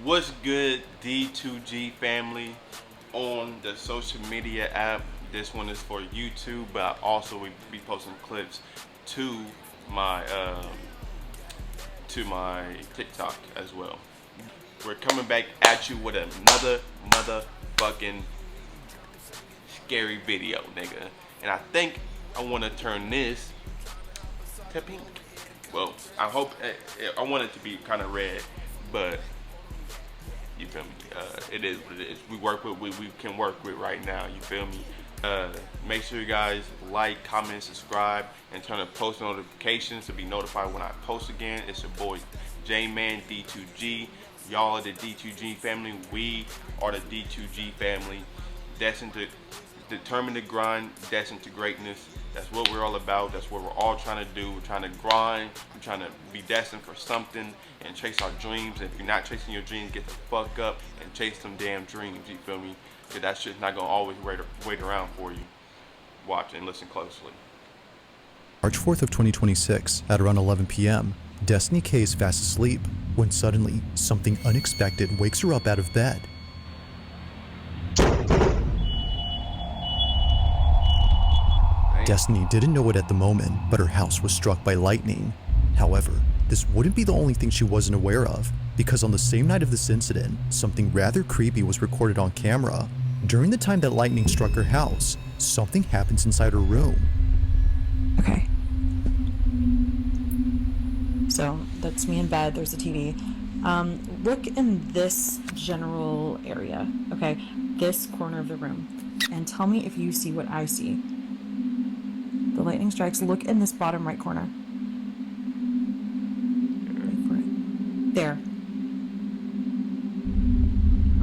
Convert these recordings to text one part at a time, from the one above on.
What's good, D2G family on the social media app? This one is for YouTube, but I also will be posting clips to my TikTok as well. We're coming back at you with another motherfucking scary video, nigga. And I think I want to turn this to pink. Well, I want it to be kind of red, but you feel me? It is what it is. We work with what we can work with right now. You feel me? Make sure you guys like, comment, subscribe, and turn on post notifications to be notified when I post again. It's your boy JayMan D2G. Y'all are the D2G family. We are the D2G family. Destined to determine the grind, destined to greatness. That's what we're all about. That's what we're all trying to do. We're trying to grind. We're trying to be destined for something and chase our dreams. And if you're not chasing your dreams, get the fuck up and chase some damn dreams. You feel me? Because that shit's not gonna always wait around for you. Watch and listen closely. March 4th of 2026, at around 11 p.m., Destiny K is fast asleep when suddenly something unexpected wakes her up out of bed. Destiny didn't know it at the moment, but her house was struck by lightning. However, this wouldn't be the only thing she wasn't aware of, because on the same night of this incident, something rather creepy was recorded on camera. During the time that lightning struck her house, something happens inside her room. Okay. So that's me in bed, there's a TV. Look in this general area, okay? This corner of the room. And tell me if you see what I see. The lightning strikes. Look in this bottom right corner. Wait for it. There.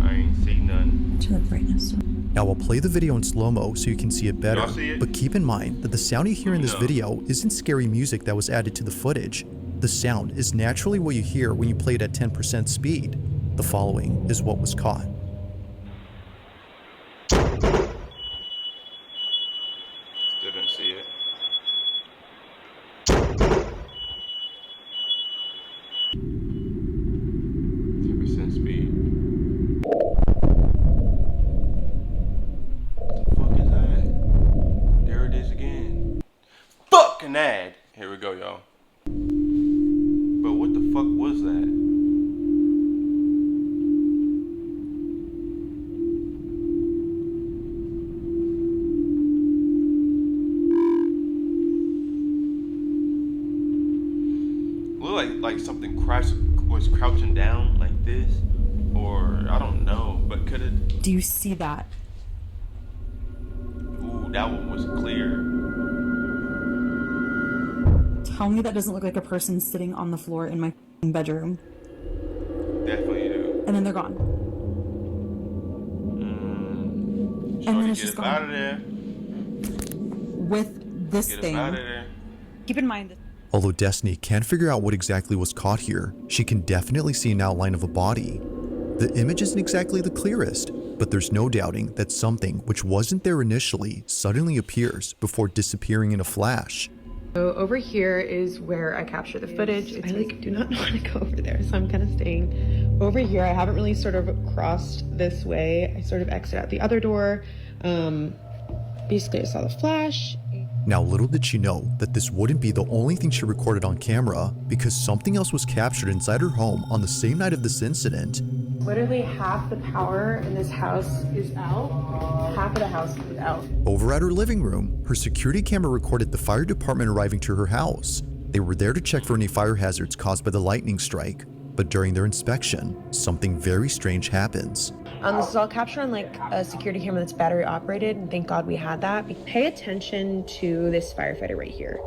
I ain't see none. To the brightness. Now I'll play the video in slow-mo so you can see it better, Y'all see it? but keep in mind that the sound you hear in this No. video isn't scary music that was added to the footage. The sound is naturally what you hear when you play it at 10% speed. The following is what was caught. Still didn't see it. Speed. What the fuck is that? There it is again. Fucking ad. Here we go, y'all. But what the fuck was that? Looked like something was crouching down like this, or I don't know, but could it? Do you see that? Ooh, that one was clear. Tell me that doesn't look like a person sitting on the floor in my bedroom. Definitely do. And then they're gone. And then it's get just up gone. out of there. With this Get thing. up out of there. Keep in mind that. Although Destiny can't figure out what exactly was caught here, she can definitely see an outline of a body. The image isn't exactly the clearest, but there's no doubting that something which wasn't there initially suddenly appears before disappearing in a flash. So over here is where I capture the footage. I do not want to go over there, so I'm kind of staying over here. I haven't really sort of crossed this way. I sort of exit out the other door. Basically I saw the flash. Now, little did she know that this wouldn't be the only thing she recorded on camera, because something else was captured inside her home on the same night of this incident. Literally half the power in this house is out. Half of the house is out. Over at her living room, her security camera recorded the fire department arriving to her house. They were there to check for any fire hazards caused by the lightning strike, but during their inspection, something very strange happens. This is all captured on like a security camera that's battery operated, and thank God we had that. Pay attention to this firefighter right here.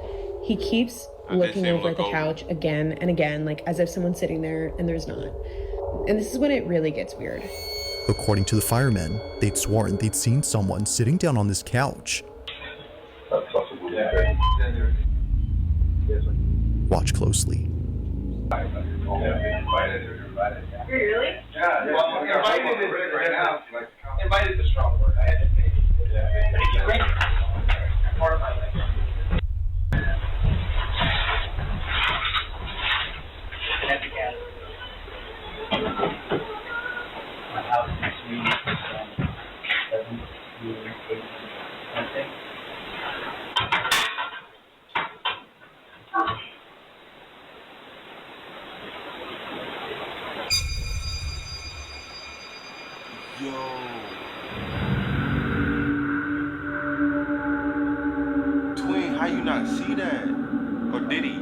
He keeps looking over at the couch again and again, like as if someone's sitting there and there's not. And this is when it really gets weird. According to the firemen, they'd sworn they'd seen someone sitting down on this couch. Watch closely. Really? Yeah. Well, invited is right now. Invited is a strong word. I had to say it. Part of my life. Yo. Twin, how you not see that? Or did he?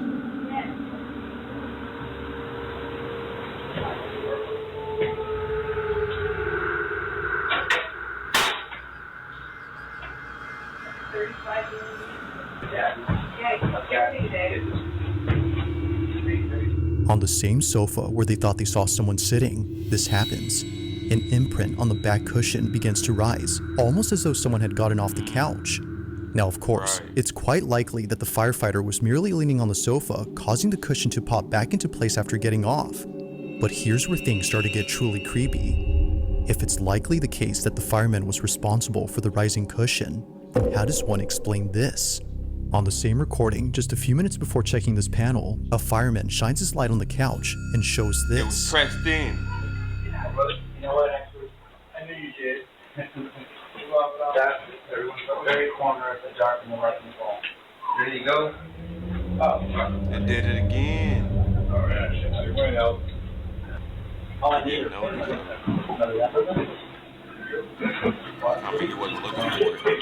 On the same sofa where they thought they saw someone sitting, this happens. An imprint on the back cushion begins to rise, almost as though someone had gotten off the couch. Now, of course, Right. it's quite likely that the firefighter was merely leaning on the sofa, causing the cushion to pop back into place after getting off. But here's where things start to get truly creepy. If it's likely the case that the fireman was responsible for the rising cushion, then how does one explain this? On the same recording, just a few minutes before checking this panel, a fireman shines his light on the couch and shows It was this. pressed in. You know what? I knew you did. That's everyone's the very corner of the dark and the right and wall. There you go. Oh, It did it again. all right. Everyone else. All I need is No, I mean, he wasn't looking for it.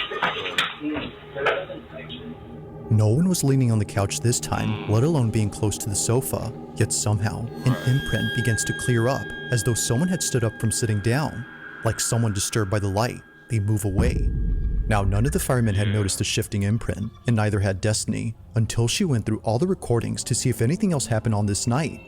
No one was leaning on the couch this time, let alone being close to the sofa, yet somehow, an imprint begins to clear up, as though someone had stood up from sitting down. Like someone disturbed by the light, they move away. Now, none of the firemen had noticed the shifting imprint, and neither had Destiny, until she went through all the recordings to see if anything else happened on this night.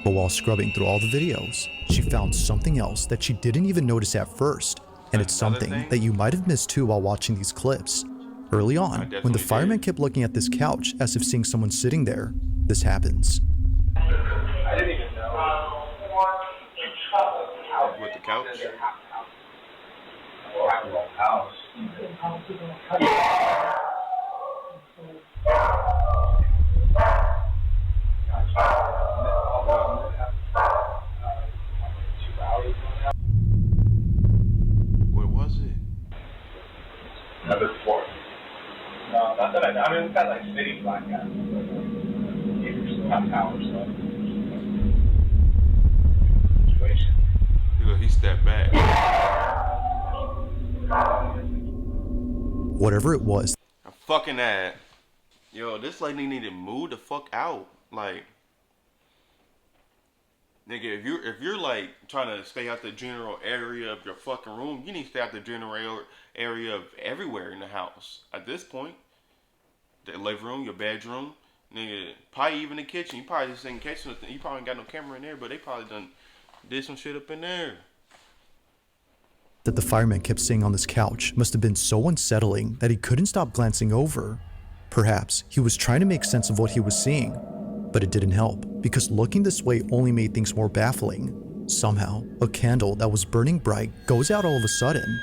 But while scrubbing through all the videos, she found something else that she didn't even notice at first, and it's Another something thing? that you might have missed too while watching these clips. Early on, when definitely the fireman did. kept looking at this couch as if seeing someone sitting there, this happens. I didn't even know. With the couch? House. What was it? Number 4. No, not that I mean, we've got like city blackouts. Not towers, so. Situation. He stepped back. Whatever it was, I'm fucking that. Yo, this lady need to move the fuck out. Like, nigga, if you're like trying to stay out the general area of your fucking room, you need to stay out the general area of everywhere in the house. At this point, the living room, your bedroom, nigga, probably even the kitchen. You probably just ain't catching nothing. You probably ain't got no camera in there, but they probably done did some shit up in there. that the fireman kept seeing on this couch must have been so unsettling that he couldn't stop glancing over. Perhaps he was trying to make sense of what he was seeing, but it didn't help because looking this way only made things more baffling. Somehow, a candle that was burning bright goes out all of a sudden.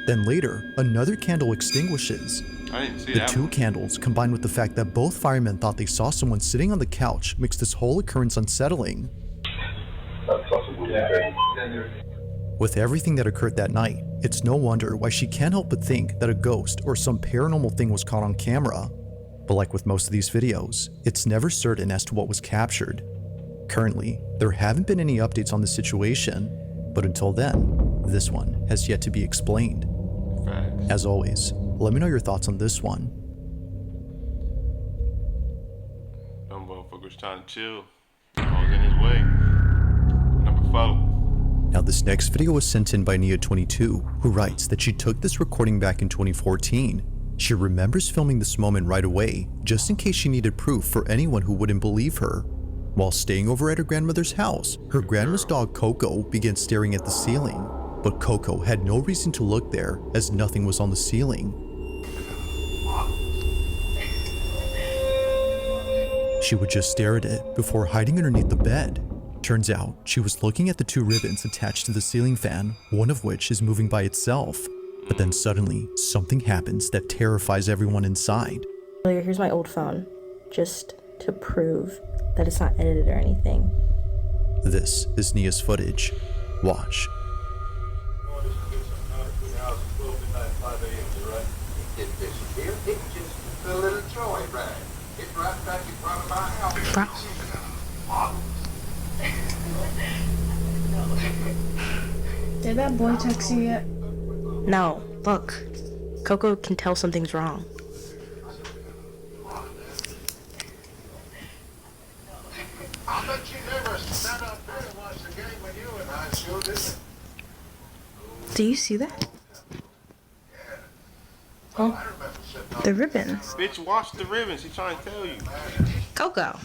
Then later, another candle extinguishes. I didn't see The that two one. candles, combined with the fact that both firemen thought they saw someone sitting on the couch, makes this whole occurrence unsettling. With everything that occurred that night, it's no wonder why she can't help but think that a ghost or some paranormal thing was caught on camera. But like with most of these videos, it's never certain as to what was captured. Currently, there haven't been any updates on the situation, but until then, this one has yet to be explained. Facts. As always, let me know your thoughts on this one. Them motherfuckers trying to chill. I was in his way. Number 4. Now this next video was sent in by Nia22, who writes that she took this recording back in 2014. She remembers filming this moment right away, just in case she needed proof for anyone who wouldn't believe her. While staying over at her grandmother's house, her grandma's dog Coco began staring at the ceiling, but Coco had no reason to look there as nothing was on the ceiling. She would just stare at it before hiding underneath the bed. Turns out, she was looking at the 2 ribbons attached to the ceiling fan, one of which is moving by itself. But then suddenly, something happens that terrifies everyone inside. Here's my old phone, just to prove that it's not edited or anything. This is Nia's footage. Watch. Did that boy text you yet? No, look. Coco can tell something's wrong. I bet you never sat up there and watched the game with you and I sure didn't. Do you see that? Oh, the ribbon. Bitch, watch the ribbons. He trying to tell you. Coco.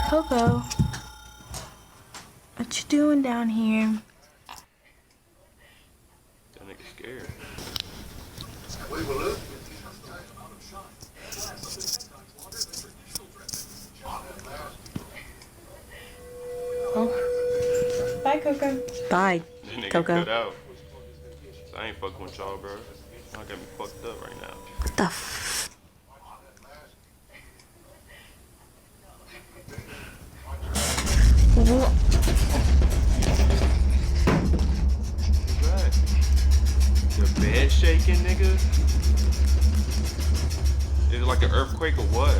Coco. What you doing down here? That nigga scared. We will look. Oh. Bye, Coco. Bye, That nigga Coco. cut out. So I ain't fucking with y'all, bro. Y'all got me fucked up right now. What the f? What? What's that? The bed shaking, nigga? Is it like an earthquake or what?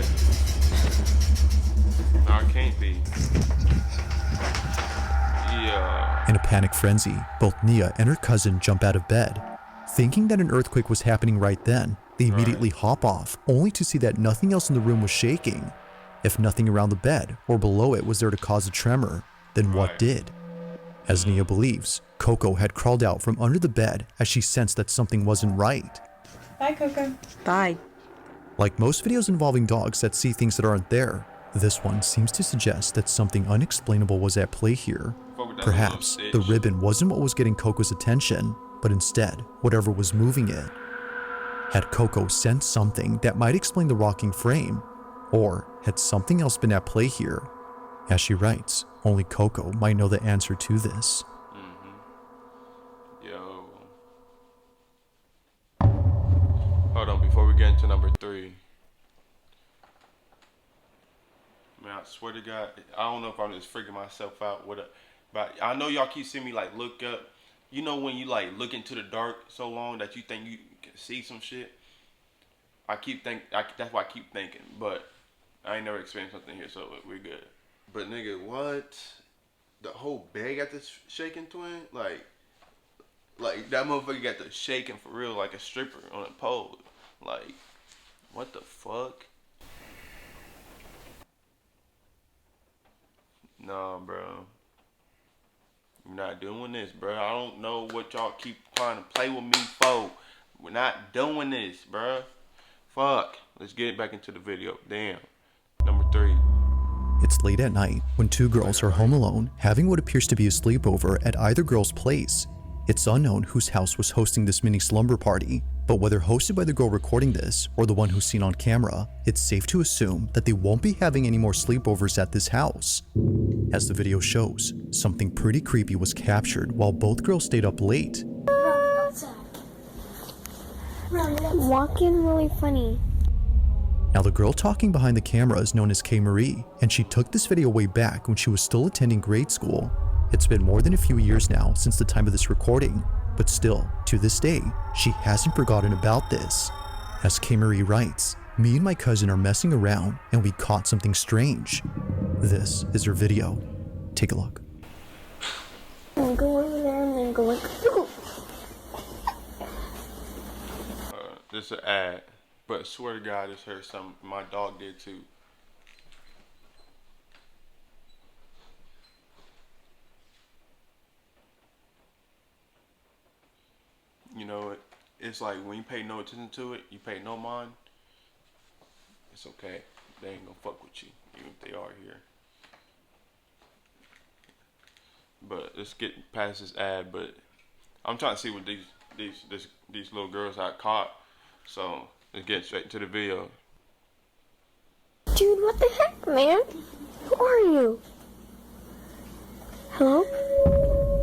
No, it can't be. Yeah. In a panic frenzy, both Nia and her cousin jump out of bed. Thinking that an earthquake was happening right then, they immediately hop off, only to see that nothing else in the room was shaking. If nothing around the bed or below it was there to cause a tremor, then what did? As Nia believes, Coco had crawled out from under the bed as she sensed that something wasn't right. Bye, Coco. Bye. Like most videos involving dogs that see things that aren't there, this one seems to suggest that something unexplainable was at play here. Perhaps the ribbon wasn't what was getting Coco's attention, but instead, whatever was moving it. Had Coco sensed something that might explain the rocking frame? Or had something else been at play here? As she writes, only Coco might know the answer to this. Yo. Hold on, before we get into number 3. Man, I swear to God, I don't know if I'm just freaking myself out with it, but I know y'all keep seeing me like look up. You know when you like look into the dark so long that you think you can see some shit? That's why I keep thinking, but I ain't never experienced something here, so we're good. But nigga, what? The whole bed got this shaking, twin? Like that motherfucker got the shaking for real, like a stripper on a pole. Like, what the fuck? Nah, bro. We're not doing this, bro. I don't know what y'all keep trying to play with me for. We're not doing this, bro. Fuck. Let's get back into the video. Damn. Number 3. It's late at night when two girls are home alone, having what appears to be a sleepover at either girl's place. It's unknown whose house was hosting this mini slumber party, but whether hosted by the girl recording this or the one who's seen on camera, it's safe to assume that they won't be having any more sleepovers at this house. As the video shows, something pretty creepy was captured while both girls stayed up late. Walking really funny. Now the girl talking behind the camera is known as K. Marie, and she took this video way back when she was still attending grade school. It's been more than a few years now since the time of this recording, but still, to this day, she hasn't forgotten about this. As K. Marie writes, me and my cousin are messing around and we caught something strange. This is her video. Take a look. And go over there and then go like, This is an ad, but I swear to God, I just heard something. My dog did too. You know, it's like when you pay no attention to it, you pay no mind. It's okay. They ain't gonna fuck with you, even if they are here. But let's get past this ad. But I'm trying to see what these little girls I caught. So let's get straight to the video. dude, what the heck, man? Who are you? Hello?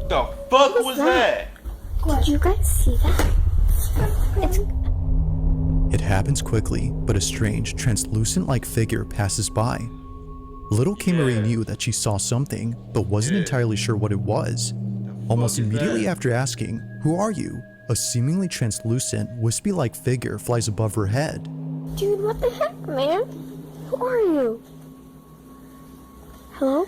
The fuck was that? Did you guys see that? It happens quickly, but a strange, translucent-like figure passes by. Little K. Marie knew that she saw something, but wasn't entirely sure what it was. Almost immediately after asking, "Who are you?" a seemingly translucent, wispy-like figure flies above her head. Dude, what the heck, man? Who are you? Hello?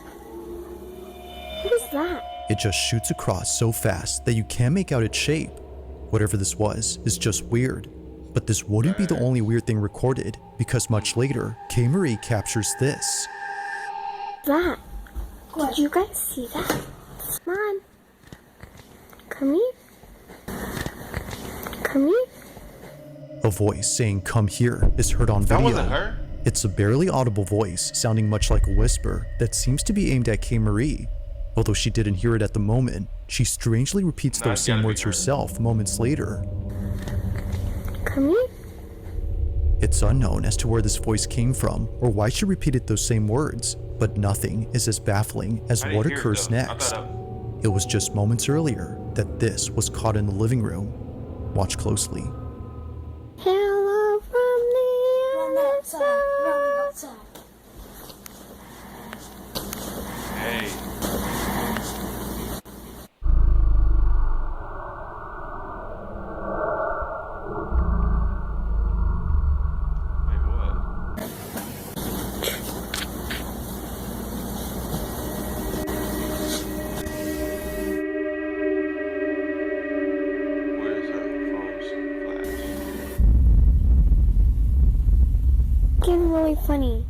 that? It just shoots across so fast that you can't make out its shape. Whatever this was is just weird. But this wouldn't be the only weird thing recorded, because much later, K. Marie captures this. That? Did you guys see that? Come on. Come here. Come here. A voice saying "come here" is heard on video. That wasn't her? It's a barely audible voice sounding much like a whisper that seems to be aimed at K. Marie. Although she didn't hear it at the moment, she strangely repeats those same words herself moments later. Come here. It's unknown as to where this voice came from or why she repeated those same words, but nothing is as baffling as what occurs next. It was just moments earlier that this was caught in the living room. Watch closely. Hello from the other side. Hey. Wait, what? Where's her phone's flash? Getting really funny.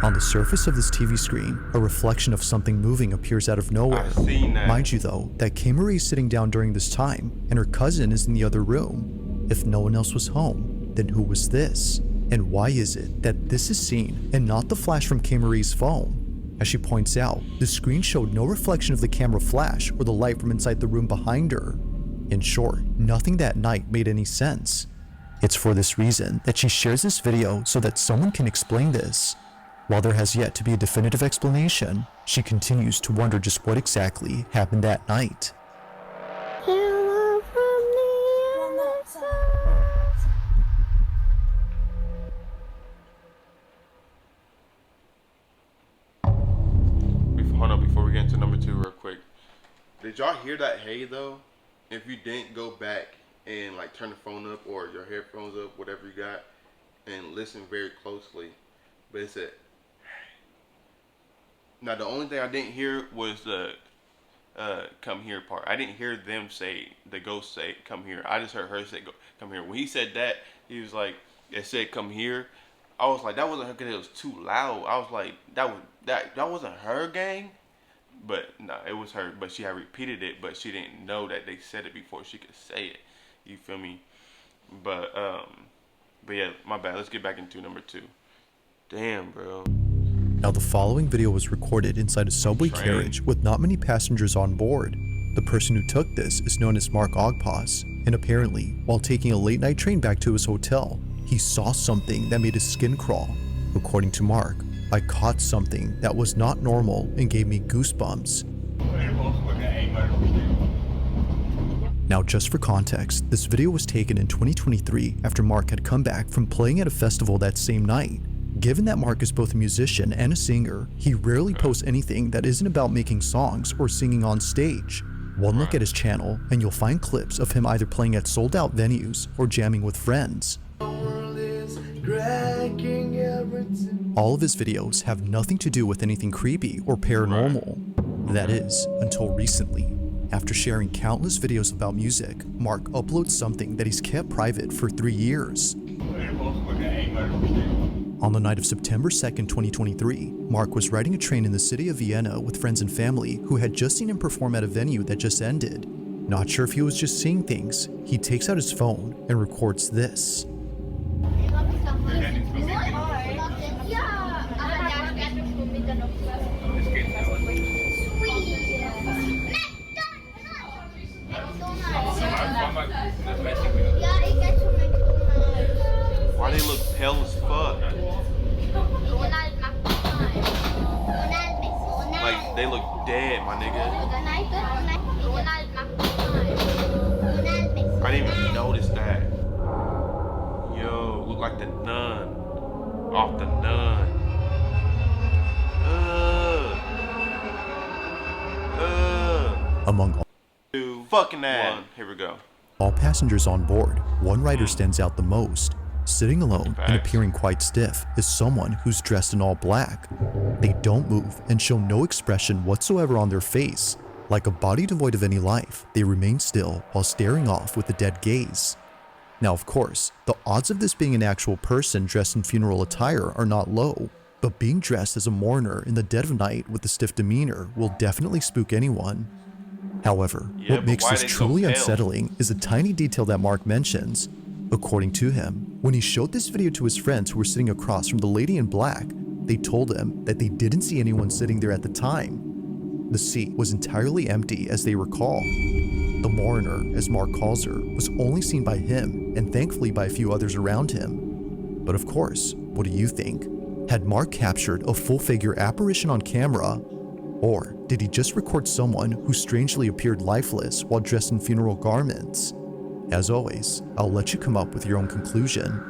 On the surface of this TV screen, a reflection of something moving appears out of nowhere. I've seen that. Mind you though, that K. Marie is sitting down during this time, and her cousin is in the other room. If no one else was home, then who was this? And why is it that this is seen and not the flash from K. Marie's phone? As she points out, the screen showed no reflection of the camera flash or the light from inside the room behind her. In short, nothing that night made any sense. It's for this reason that she shares this video so that someone can explain this. While there has yet to be a definitive explanation, she continues to wonder just what exactly happened that night. Hello from the other side. Hold on, before we get into number 2 real quick. Did y'all hear that hey though? If you didn't go back and like turn the phone up or your headphones up, whatever you got, and listen very closely. But it said hey. Now the only thing I didn't hear was the come here part. I didn't hear them say, the ghost say come here. I just heard her say come here. When he said that, he was like, it said come here. I was like, that wasn't her because it was too loud. I was like, that wasn't her, gang. But no, it was her. But she had repeated it, but she didn't know that they said it before she could say it. You feel me? But yeah, my bad. Let's get back into number 2. Damn, bro. Now the following video was recorded inside a subway carriage with not many passengers on board. The person who took this is known as Mark Ogpas, and apparently, while taking a late night train back to his hotel, he saw something that made his skin crawl. According to Mark, I caught something that was not normal and gave me goosebumps. Now just for context, this video was taken in 2023 after Mark had come back from playing at a festival that same night. Given that Mark is both a musician and a singer, he rarely posts anything that isn't about making songs or singing on stage. One look at his channel and you'll find clips of him either playing at sold out venues or jamming with friends. All of his videos have nothing to do with anything creepy or paranormal. That is, until recently. After sharing countless videos about music, Mark uploads something that he's kept private for 3 years. On the night of September 2nd, 2023, Mark was riding a train in the city of Vienna with friends and family who had just seen him perform at a venue that just ended. Not sure if he was just seeing things, he takes out his phone and records this. Why they look pale as fuck? Like they look dead, my nigga. I didn't even notice that. Yo, look like the Nun. Off the Nun. Among all 2 fucking ass. 1. Here we go. All passengers on board, one rider stands out the most. Sitting alone and appearing quite stiff is someone who's dressed in all black. They don't move and show no expression whatsoever on their face. Like a body devoid of any life, they remain still while staring off with a dead gaze. Now, of course, the odds of this being an actual person dressed in funeral attire are not low, but being dressed as a mourner in the dead of night with a stiff demeanor will definitely spook anyone. However, what makes this truly unsettling is a tiny detail that Mark mentions. According to him, when he showed this video to his friends who were sitting across from the lady in black, they told him that they didn't see anyone sitting there at the time. The seat was entirely empty as they recall. The mourner, as Mark calls her, was only seen by him and thankfully by a few others around him. But of course, what do you think? Had Mark captured a full-figure apparition on camera? Or did he just record someone who strangely appeared lifeless while dressed in funeral garments? As always, I'll let you come up with your own conclusion.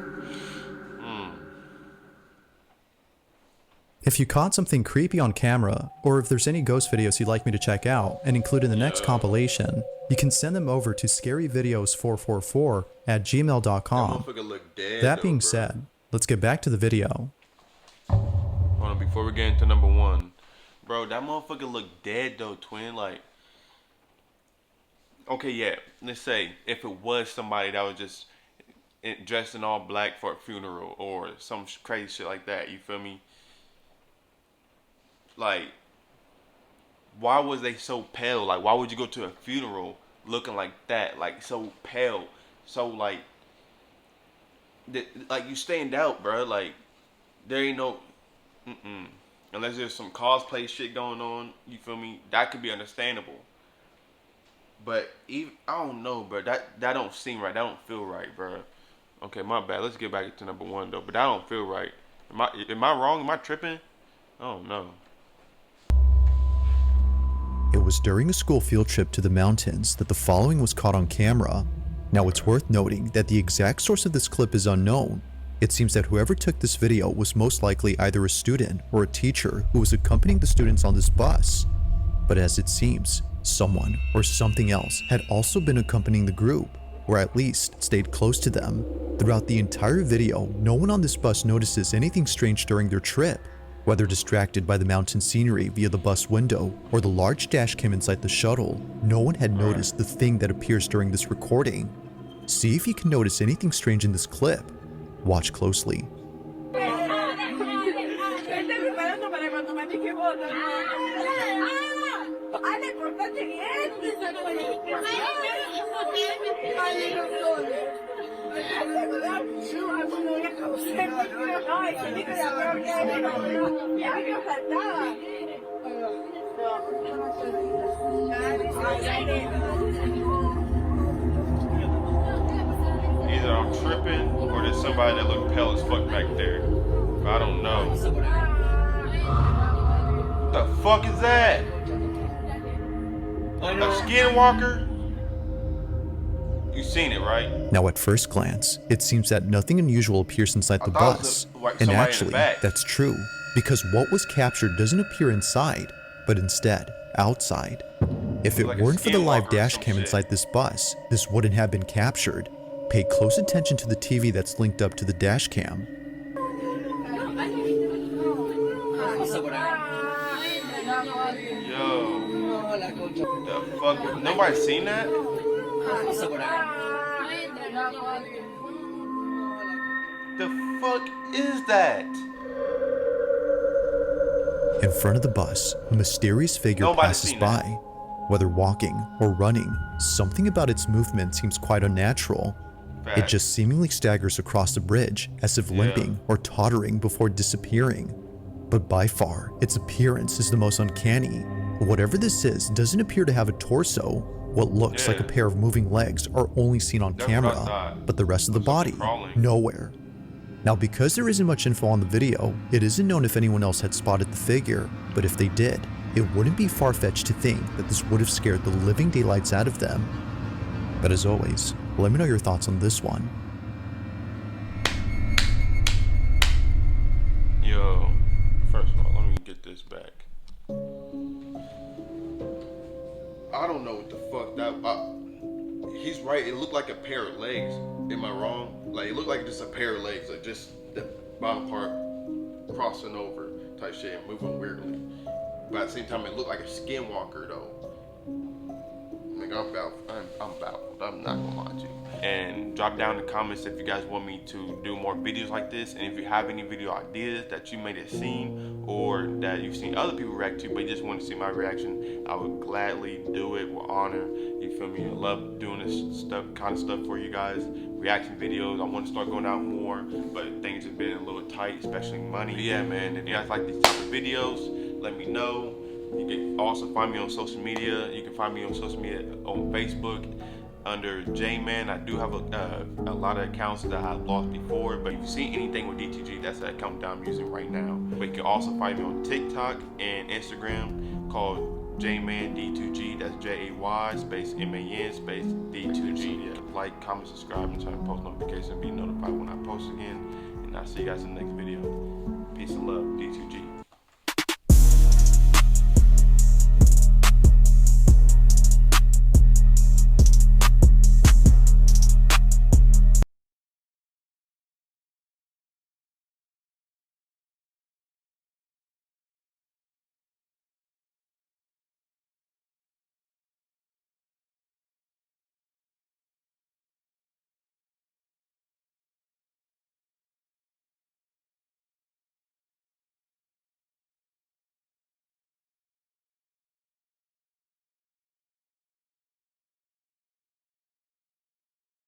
If you caught something creepy on camera, or if there's any ghost videos you'd like me to check out and include in the next compilation, you can send them over to scaryvideos444@gmail.com. That being said, let's get back to the video. Hold on, before we get into number one. Bro, that motherfucker look dead though, twin. Like, okay, yeah, let's say if it was somebody that was just dressed in all black for a funeral or some crazy shit like that, you feel me? Like, why was they so pale? Like, why would you go to a funeral looking like that? Like, so pale, so like you stand out, bro. Like, there ain't no, unless there's some cosplay shit going on, you feel me? That could be understandable. But even, I don't know, bro. That don't seem right. That don't feel right, bro. Okay, my bad. Let's get back to number one though. But that don't feel right. Am I wrong? Am I tripping? I don't know. It was during a school field trip to the mountains that the following was caught on camera. Now it's worth noting that the exact source of this clip is unknown. It seems that whoever took this video was most likely either a student or a teacher who was accompanying the students on this bus. But as it seems, someone or something else had also been accompanying the group, or at least stayed close to them. Throughout the entire video, no one on this bus notices anything strange during their trip. Whether distracted by the mountain scenery via the bus window or the large dash cam inside the shuttle, no one had noticed the thing that appears during this recording. See if you can notice anything strange in this clip. Watch closely. Either I'm tripping or there's somebody that look pale as fuck back there. But I don't know. What the fuck is that? A skinwalker? You seen it, right? Now at first glance, it seems that nothing unusual appears inside the bus. And actually, that's true, because what was captured doesn't appear inside, but instead, outside. If it weren't for the live dash cam inside this bus, this wouldn't have been captured. Pay close attention to the TV that's linked up to the dash cam. Yo, the fuck? Nobody seen that? The fuck is that? In front of the bus, a mysterious figure passes by. Whether walking or running, something about its movement seems quite unnatural. It just seemingly staggers across the bridge as if limping or tottering before disappearing. But by far, its appearance is the most uncanny. Whatever this is doesn't appear to have a torso. What looks like a pair of moving legs are only seen on camera, but the rest of the body, nowhere. Now, because there isn't much info on the video, it isn't known if anyone else had spotted the figure, but if they did, it wouldn't be far-fetched to think that this would have scared the living daylights out of them. But as always, let me know your thoughts on this one. Yo, first of all, let me get this back. I don't know what the fuck that. He's right. It looked like a pair of legs. Am I wrong? Like, it looked like just a pair of legs, like just the bottom part crossing over, type shit, moving weirdly. But at the same time, it looked like a skinwalker though. Like I'm baffled. I'm not gonna lie to you. And drop down in the comments if you guys want me to do more videos like this, and if you have any video ideas that you may have seen or that you've seen other people react to, but you just want to see my reaction, I would gladly do it with honor. You feel me? I love doing this kind of stuff for you guys. Reaction videos. I want to start going out more, but things have been a little tight, especially money. But yeah, man. If you guys like these type of videos, let me know. You can also find me on social media. You can find me on social media on Facebook under JayMan. I do have a lot of accounts that I've lost before, but if you see anything with D2G, that's the account that I'm using right now. But you can also find me on TikTok and Instagram called JayMan D2G. That's JAY space MAN space D2G. Yeah. Like, comment, subscribe, and turn on post notifications and be notified when I post again. And I'll see you guys in the next video. Peace and love. Peace.